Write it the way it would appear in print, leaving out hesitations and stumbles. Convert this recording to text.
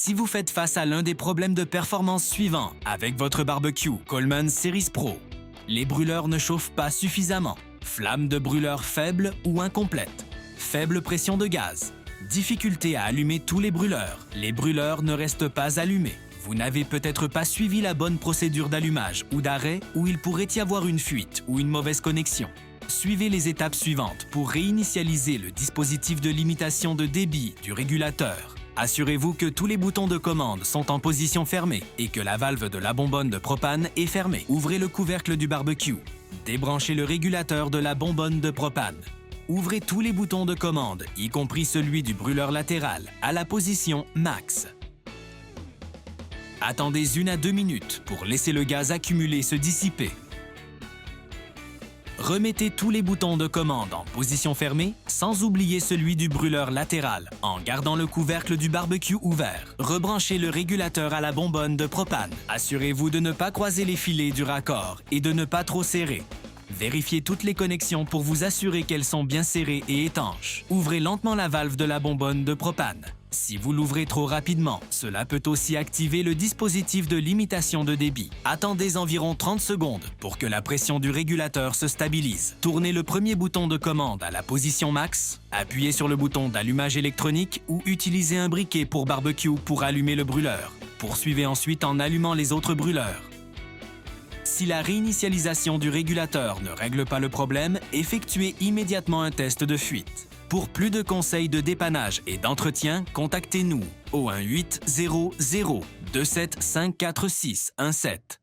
Si vous faites face à l'un des problèmes de performance suivants avec votre barbecue Coleman Series Pro, les brûleurs ne chauffent pas suffisamment, flamme de brûleur faible ou incomplète, faible pression de gaz, difficulté à allumer tous les brûleurs ne restent pas allumés, vous n'avez peut-être pas suivi la bonne procédure d'allumage ou d'arrêt ou il pourrait y avoir une fuite ou une mauvaise connexion. Suivez les étapes suivantes pour réinitialiser le dispositif de limitation de débit du régulateur. Assurez-vous que tous les boutons de commande sont en position fermée et que la valve de la bonbonne de propane est fermée. Ouvrez le couvercle du barbecue. Débranchez le régulateur de la bonbonne de propane. Ouvrez tous les boutons de commande, y compris celui du brûleur latéral, à la position max. Attendez 1 à 2 minutes pour laisser le gaz accumulé se dissiper. Remettez tous les boutons de commande en position fermée, sans oublier celui du brûleur latéral, en gardant le couvercle du barbecue ouvert. Rebranchez le régulateur à la bonbonne de propane. Assurez-vous de ne pas croiser les filets du raccord et de ne pas trop serrer. Vérifiez toutes les connexions pour vous assurer qu'elles sont bien serrées et étanches. Ouvrez lentement la valve de la bonbonne de propane. Si vous l'ouvrez trop rapidement, cela peut aussi activer le dispositif de limitation de débit. Attendez environ 30 secondes pour que la pression du régulateur se stabilise. Tournez le premier bouton de commande à la position max, appuyez sur le bouton d'allumage électronique ou utilisez un briquet pour barbecue pour allumer le brûleur. Poursuivez ensuite en allumant les autres brûleurs. Si la réinitialisation du régulateur ne règle pas le problème, effectuez immédiatement un test de fuite. Pour plus de conseils de dépannage et d'entretien, contactez-nous au 1-800-27 546 17.